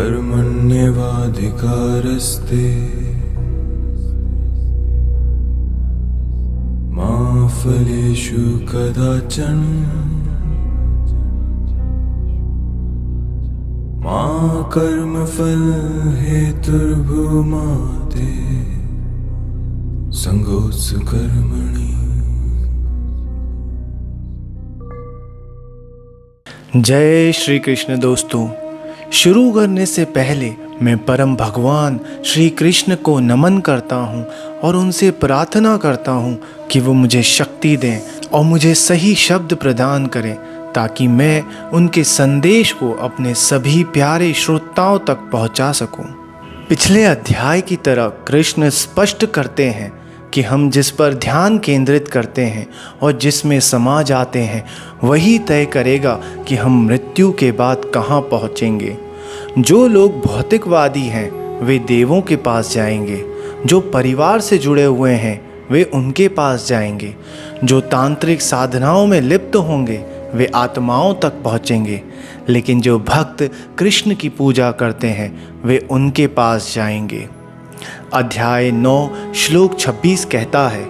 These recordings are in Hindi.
कर्मण्येवाधिकारस्ते मा फलेषु कदाचन मा कर्मफल हेतुर्भूमा ते संगोत्सु कर्मणि। जय श्री कृष्ण। दोस्तों, शुरू करने से पहले मैं परम भगवान श्री कृष्ण को नमन करता हूँ और उनसे प्रार्थना करता हूँ कि वो मुझे शक्ति दें और मुझे सही शब्द प्रदान करें ताकि मैं उनके संदेश को अपने सभी प्यारे श्रोताओं तक पहुँचा सकूँ। पिछले अध्याय की तरह कृष्ण स्पष्ट करते हैं कि हम जिस पर ध्यान केंद्रित करते हैं और जिसमें समा जाते हैं वही तय करेगा कि हम मृत्यु के बाद कहाँ पहुँचेंगे। जो लोग भौतिकवादी हैं वे देवों के पास जाएंगे, जो परिवार से जुड़े हुए हैं वे उनके पास जाएंगे, जो तांत्रिक साधनाओं में लिप्त होंगे वे आत्माओं तक पहुँचेंगे, लेकिन जो भक्त कृष्ण की पूजा करते हैं वे उनके पास जाएंगे। अध्याय 9 श्लोक 26 कहता है,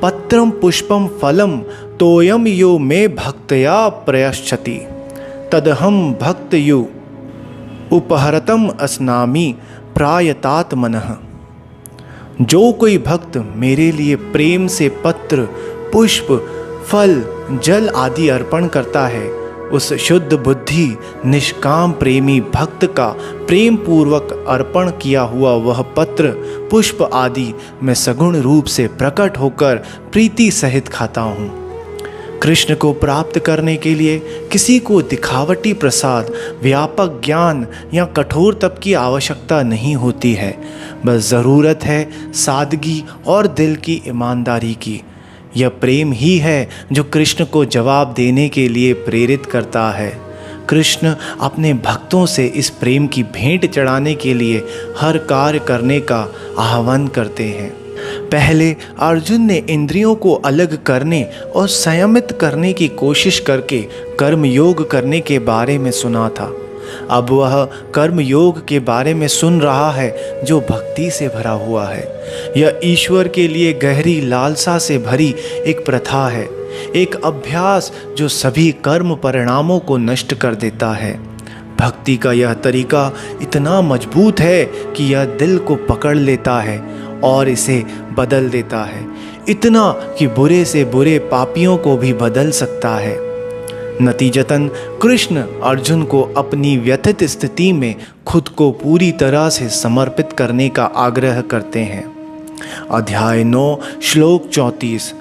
पत्रम पुष्पम फलम तोयम यो मे भक्तया प्रयच्छति तदहम भक्तयो उपहरतम अस्नामि प्रायतात्मनः। जो कोई भक्त मेरे लिए प्रेम से पत्र, पुष्प, फल, जल आदि अर्पण करता है, उस शुद्ध बुद्धि निष्काम प्रेमी भक्त का प्रेम पूर्वक अर्पण किया हुआ वह पत्र, पुष्प आदि मैं सगुण रूप से प्रकट होकर प्रीति सहित खाता हूँ। कृष्ण को प्राप्त करने के लिए किसी को दिखावटी प्रसाद, व्यापक ज्ञान या कठोर तप की आवश्यकता नहीं होती है। बस ज़रूरत है सादगी और दिल की ईमानदारी की। यह प्रेम ही है जो कृष्ण को जवाब देने के लिए प्रेरित करता है। कृष्ण अपने भक्तों से इस प्रेम की भेंट चढ़ाने के लिए हर कार्य करने का आह्वान करते हैं। पहले अर्जुन ने इंद्रियों को अलग करने और संयमित करने की कोशिश करके कर्म योग करने के बारे में सुना था। अब वह कर्म योग के बारे में सुन रहा है जो भक्ति से भरा हुआ है। यह ईश्वर के लिए गहरी लालसा से भरी एक प्रथा है, एक अभ्यास जो सभी कर्म परिणामों को नष्ट कर देता है। भक्ति का यह तरीका इतना मजबूत है कि यह दिल को पकड़ लेता है और इसे बदल देता है, इतना कि बुरे से बुरे पापियों को भी बदल सकता है। नतीजतन कृष्ण अर्जुन को अपनी व्यथित स्थिति में खुद को पूरी तरह से समर्पित करने का आग्रह करते हैं। अध्याय 9 श्लोक 34,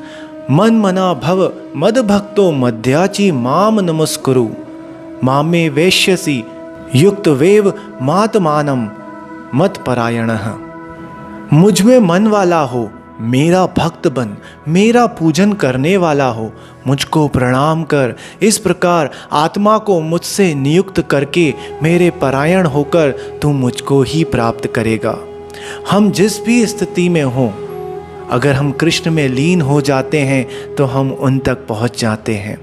मन मना भव मद भक्तो मध्याची माम नमस्कुरु मामे वेश्यसि युक्त वेव मातमानम मत परायणः। मुझ में मन वाला हो, मेरा भक्त बन, मेरा पूजन करने वाला हो, मुझको प्रणाम कर, इस प्रकार आत्मा को मुझसे नियुक्त करके मेरे परायण होकर तू मुझको ही प्राप्त करेगा। हम जिस भी स्थिति में हों, अगर हम कृष्ण में लीन हो जाते हैं तो हम उन तक पहुंच जाते हैं।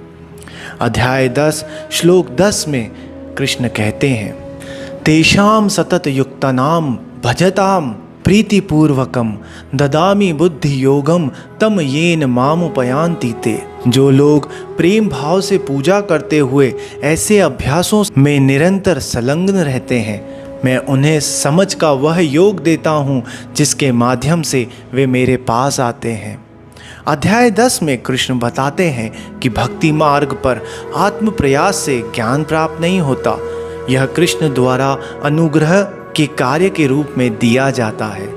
अध्याय 10 श्लोक 10 में कृष्ण कहते हैं, तेषाम सतत युक्तानाम भजताम प्रीतिपूर्वकम ददामि बुद्धि योगम तम येन मामुपयान्ति ते। जो लोग प्रेम भाव से पूजा करते हुए ऐसे अभ्यासों में निरंतर संलग्न रहते हैं, मैं उन्हें समझ का वह योग देता हूँ जिसके माध्यम से वे मेरे पास आते हैं। अध्याय 10 में कृष्ण बताते हैं कि भक्ति मार्ग पर आत्म प्रयास से ज्ञान प्राप्त नहीं होता, यह कृष्ण द्वारा अनुग्रह के कार्य के रूप में दिया जाता है।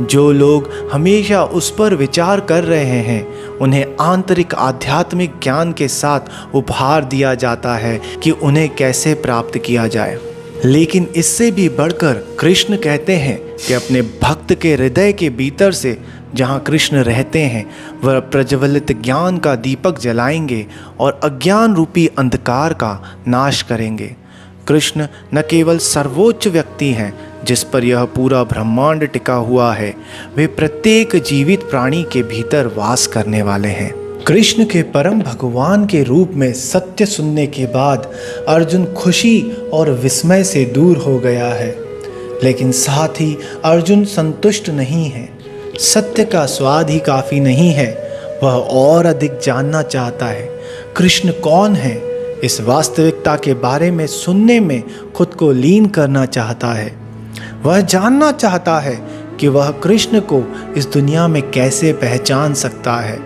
जो लोग हमेशा उस पर विचार कर रहे हैं उन्हें आंतरिक आध्यात्मिक ज्ञान के साथ उपहार दिया जाता है कि उन्हें कैसे प्राप्त किया जाए। लेकिन इससे भी बढ़कर कृष्ण कहते हैं कि अपने भक्त के हृदय के भीतर से जहाँ कृष्ण रहते हैं वह प्रज्वलित ज्ञान का दीपक जलाएंगे और अज्ञान रूपी अंधकार का नाश करेंगे। कृष्ण न केवल सर्वोच्च व्यक्ति हैं जिस पर यह पूरा ब्रह्मांड टिका हुआ है, वे प्रत्येक जीवित प्राणी के भीतर वास करने वाले हैं। कृष्ण के परम भगवान के रूप में सत्य सुनने के बाद अर्जुन खुशी और विस्मय से दूर हो गया है, लेकिन साथ ही अर्जुन संतुष्ट नहीं है। सत्य का स्वाद ही काफ़ी नहीं है, वह और अधिक जानना चाहता है। कृष्ण कौन है, इस वास्तविकता के बारे में सुनने में खुद को लीन करना चाहता है। वह जानना चाहता है कि वह कृष्ण को इस दुनिया में कैसे पहचान सकता है।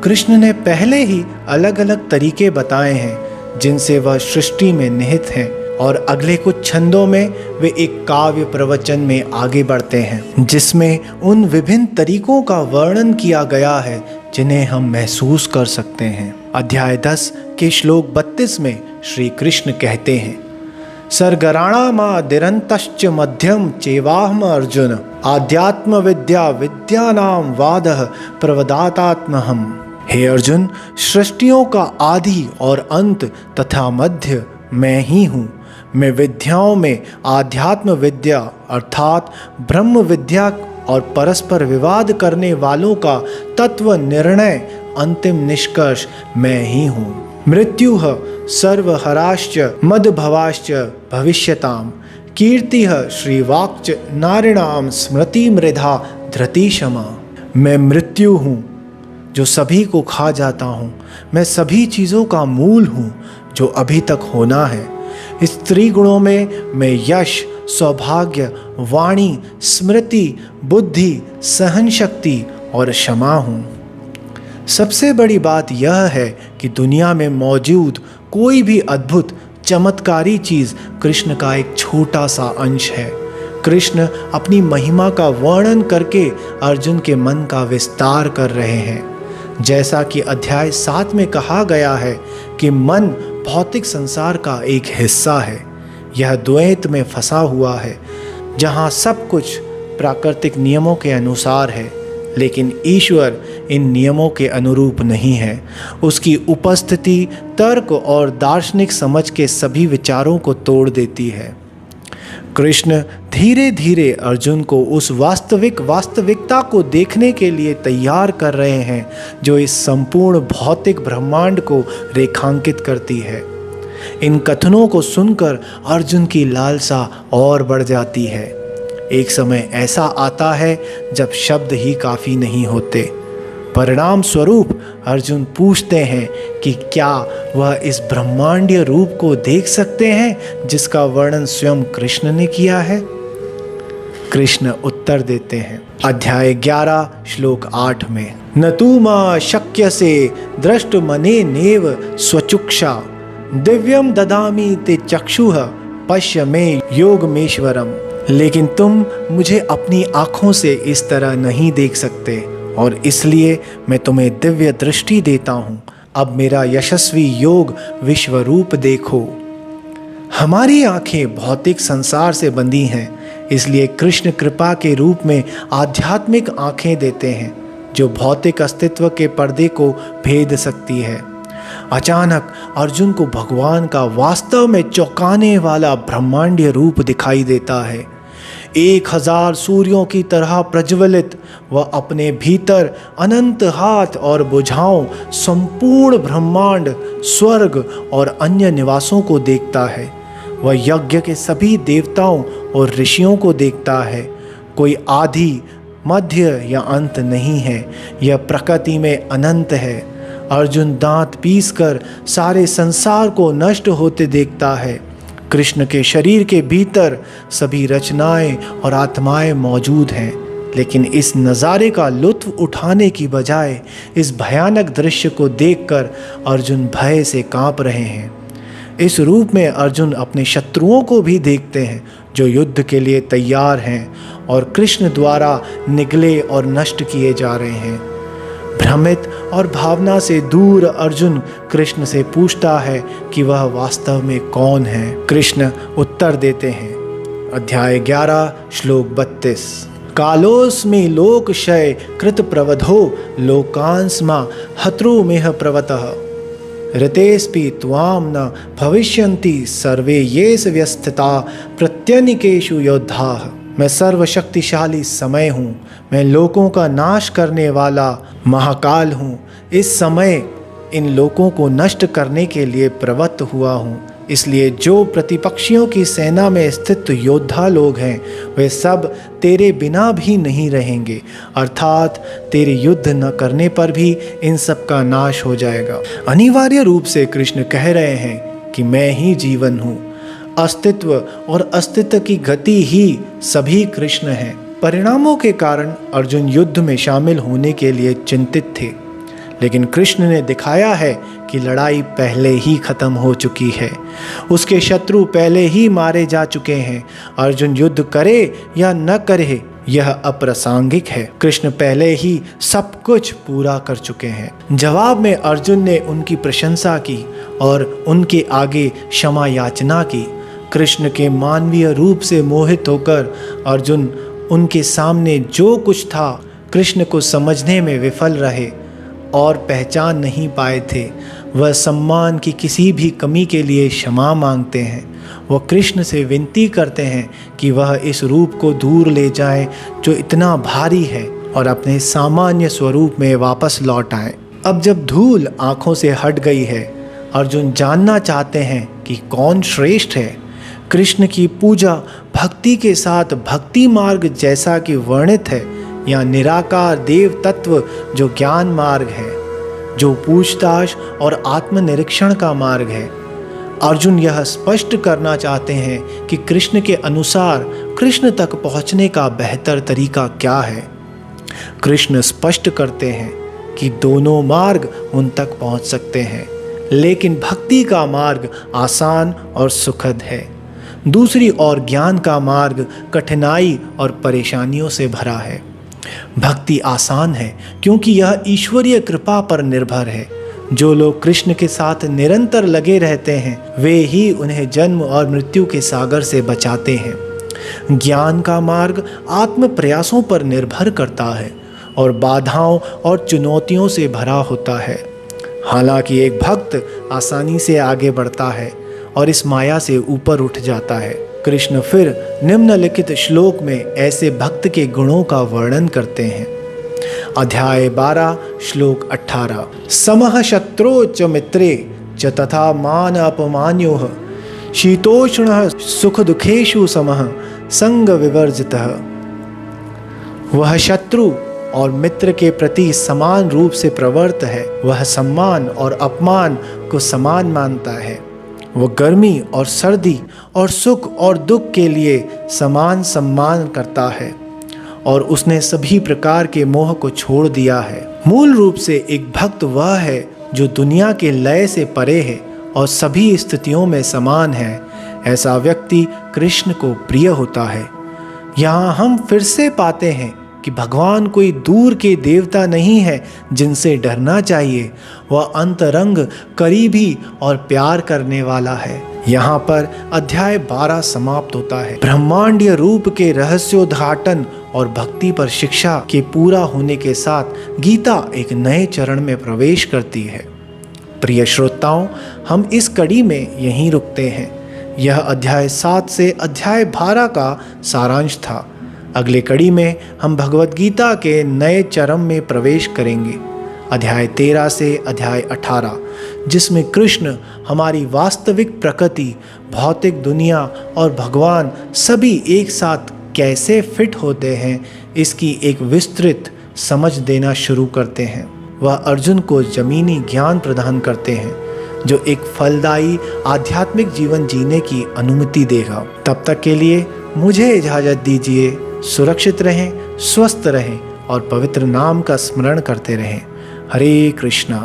कृष्ण ने पहले ही अलग अलग तरीके बताए हैं जिनसे वह सृष्टि में निहित हैं, और अगले कुछ छंदों में वे एक काव्य प्रवचन में आगे बढ़ते हैं जिसमें उन विभिन्न तरीकों का वर्णन किया गया है जिन्हें हम महसूस कर सकते हैं। अध्याय 10 के श्लोक 32 में श्री कृष्ण कहते हैं, सर्गराणामादिरन्तश्च मध्यम चेवाहम अर्जुन आध्यात्म विद्या विद्यानाम वादः प्रवदातात्महम्। हे अर्जुन, सृष्टियों का आदि और अंत तथा मध्य मैं ही हूँ। मैं विद्याओं में आध्यात्म विद्या अर्थात ब्रह्म विद्या और परस्पर विवाद करने वालों का तत्व निर्णय अंतिम निष्कर्ष मैं ही हूँ। मृत्युः सर्वहराश्च मदभवाश्च भविष्यताम कीर्तिः श्रीवाक्च नारिणाम स्मृति मृधा धृति क्षमा। मैं मृत्यु हूँ जो सभी को खा जाता हूँ। मैं सभी चीज़ों का मूल हूँ जो अभी तक होना है। स्त्री गुणों में मैं यश, सौभाग्य, वाणी, स्मृति, बुद्धि, सहन शक्ति और क्षमा हूँ। सबसे बड़ी बात यह है कि दुनिया में मौजूद कोई भी अद्भुत चमत्कारी चीज़ कृष्ण का एक छोटा सा अंश है। कृष्ण अपनी महिमा का वर्णन करके अर्जुन के मन का विस्तार कर रहे हैं। जैसा कि अध्याय 7 में कहा गया है कि मन भौतिक संसार का एक हिस्सा है। यह द्वैत में फंसा हुआ है जहाँ सब कुछ प्राकृतिक नियमों के अनुसार है, लेकिन ईश्वर इन नियमों के अनुरूप नहीं है। उसकी उपस्थिति तर्क और दार्शनिक समझ के सभी विचारों को तोड़ देती है। कृष्ण धीरे धीरे अर्जुन को उस वास्तविकता को देखने के लिए तैयार कर रहे हैं जो इस संपूर्ण भौतिक ब्रह्मांड को रेखांकित करती है। इन कथनों को सुनकर अर्जुन की लालसा और बढ़ जाती है। एक समय ऐसा आता है जब शब्द ही काफ़ी नहीं होते। परिणाम स्वरूप अर्जुन पूछते हैं कि क्या वह इस ब्रह्मांडीय रूप को देख सकते हैं जिसका वर्णन स्वयं कृष्ण ने किया है। कृष्ण उत्तर देते हैं अध्याय 11 श्लोक 8 में, न तू मा शक्य से दृष्ट मने नेव स्वचुक्षा दिव्यम ददामी ते चक्षुः पश्य में योगमेश्वरम। लेकिन तुम मुझे अपनी आँखों से इस तरह नहीं देख सकते और इसलिए मैं तुम्हें दिव्य दृष्टि देता हूँ। अब मेरा यशस्वी योग विश्वरूप देखो। हमारी आँखें भौतिक संसार से बंधी हैं, इसलिए कृष्ण कृपा के रूप में आध्यात्मिक आँखें देते हैं जो भौतिक अस्तित्व के पर्दे को भेद सकती है। अचानक अर्जुन को भगवान का वास्तव में चौंकाने वाला ब्रह्मांडीय रूप दिखाई देता है। 1000 सूर्यों की तरह प्रज्वलित वह अपने भीतर अनंत हाथ और भुजाओं संपूर्ण ब्रह्मांड, स्वर्ग और अन्य निवासों को देखता है। वह यज्ञ के सभी देवताओं और ऋषियों को देखता है। कोई आदि, मध्य या अंत नहीं है, यह प्रकृति में अनंत है। अर्जुन दांत पीसकर सारे संसार को नष्ट होते देखता है। कृष्ण के शरीर के भीतर सभी रचनाएं और आत्माएं मौजूद हैं, लेकिन इस नज़ारे का लुत्फ उठाने की बजाय इस भयानक दृश्य को देखकर अर्जुन भय से कांप रहे हैं। इस रूप में अर्जुन अपने शत्रुओं को भी देखते हैं जो युद्ध के लिए तैयार हैं और कृष्ण द्वारा निगले और नष्ट किए जा रहे हैं। भ्रमित और भावना से दूर अर्जुन कृष्ण से पूछता है कि वह वास्तव में कौन है। कृष्ण उत्तर देते हैं अध्याय 11 श्लोक 32, कालोस्मि लोकक्षय कृत प्रवधो लोकांस्मा हत्रुमेह प्रवतः ऋतेस्पि त्वाम न भविष्यन्ति सर्वे येष व्यस्थिता प्रत्यनिकेषु योद्धाः। मैं सर्वशक्तिशाली समय हूँ, मैं लोकों का नाश करने वाला महाकाल हूँ। इस समय इन लोगों को नष्ट करने के लिए प्रवृत्त हुआ हूँ। इसलिए जो प्रतिपक्षियों की सेना में स्थित योद्धा लोग हैं वे सब तेरे बिना भी नहीं रहेंगे, अर्थात तेरे युद्ध न करने पर भी इन सब का नाश हो जाएगा। अनिवार्य रूप से कृष्ण कह रहे हैं कि मैं ही जीवन हूँ। अस्तित्व और अस्तित्व की गति ही सभी कृष्ण हैं। परिणामों के कारण अर्जुन युद्ध में शामिल होने के लिए चिंतित थे, लेकिन कृष्ण ने दिखाया है कि लड़ाई पहले ही खत्म हो चुकी है। उसके शत्रु पहले ही मारे जा चुके हैं। अर्जुन युद्ध करे या न करे यह अप्रासंगिक है। कृष्ण पहले ही सब कुछ पूरा कर चुके हैं। जवाब में अर्जुन ने उनकी प्रशंसा की और उनके आगे क्षमा याचना की। कृष्ण के मानवीय रूप से मोहित होकर अर्जुन उनके सामने जो कुछ था कृष्ण को समझने में विफल रहे और पहचान नहीं पाए थे। वह सम्मान की किसी भी कमी के लिए क्षमा मांगते हैं। वह कृष्ण से विनती करते हैं कि वह इस रूप को दूर ले जाए जो इतना भारी है और अपने सामान्य स्वरूप में वापस लौट आए। अब जब धूल आँखों से हट गई है, अर्जुन जानना चाहते हैं कि कौन श्रेष्ठ है। कृष्ण की पूजा भक्ति के साथ भक्ति मार्ग जैसा कि वर्णित है या निराकार देव तत्व जो ज्ञान मार्ग है, जो पूछताछ और आत्मनिरीक्षण का मार्ग है। अर्जुन यह स्पष्ट करना चाहते हैं कि कृष्ण के अनुसार कृष्ण तक पहुंचने का बेहतर तरीका क्या है। कृष्ण स्पष्ट करते हैं कि दोनों मार्ग उन तक पहुंच सकते हैं, लेकिन भक्ति का मार्ग आसान और सुखद है। दूसरी ओर ज्ञान का मार्ग कठिनाई और परेशानियों से भरा है। भक्ति आसान है क्योंकि यह ईश्वरीय कृपा पर निर्भर है। जो लोग कृष्ण के साथ निरंतर लगे रहते हैं वे ही उन्हें जन्म और मृत्यु के सागर से बचाते हैं। ज्ञान का मार्ग आत्म प्रयासों पर निर्भर करता है और बाधाओं और चुनौतियों से भरा होता है। हालांकि एक भक्त आसानी से आगे बढ़ता है और इस माया से ऊपर उठ जाता है। कृष्ण फिर निम्नलिखित श्लोक में ऐसे भक्त के गुणों का वर्णन करते हैं। अध्याय 12 श्लोक 18। समः शत्रो च मित्रे च तथा मान अपमान्योः शीतोष्णः सुख दुखेषु समः संग विवर्जितः। वह शत्रु और मित्र के प्रति समान रूप से प्रवृत्त है। वह सम्मान और अपमान को समान मानता है। वो गर्मी और सर्दी और सुख और दुख के लिए समान सम्मान करता है और उसने सभी प्रकार के मोह को छोड़ दिया है। मूल रूप से एक भक्त वह है जो दुनिया के लय से परे है और सभी स्थितियों में समान है। ऐसा व्यक्ति कृष्ण को प्रिय होता है। यहाँ हम फिर से पाते हैं कि भगवान कोई दूर के देवता नहीं है जिनसे डरना चाहिए। वह अंतरंग, करीबी और प्यार करने वाला है। यहाँ पर अध्याय 12 समाप्त होता है। ब्रह्मांडीय रूप के रहस्योद्घाटन और भक्ति पर शिक्षा के पूरा होने के साथ गीता एक नए चरण में प्रवेश करती है। प्रिय श्रोताओं, हम इस कड़ी में यहीं रुकते हैं। यह अध्याय 7 से अध्याय 12 का सारांश था। अगले कड़ी में हम भगवत गीता के नए चरण में प्रवेश करेंगे, अध्याय 13 से अध्याय 18, जिसमें कृष्ण हमारी वास्तविक प्रकृति, भौतिक दुनिया और भगवान सभी एक साथ कैसे फिट होते हैं इसकी एक विस्तृत समझ देना शुरू करते हैं। वह अर्जुन को जमीनी ज्ञान प्रदान करते हैं जो एक फलदायी आध्यात्मिक जीवन जीने की अनुमति देगा। तब तक के लिए मुझे इजाज़त दीजिए। सुरक्षित रहें, स्वस्थ रहें और पवित्र नाम का स्मरण करते रहें। हरे कृष्णा।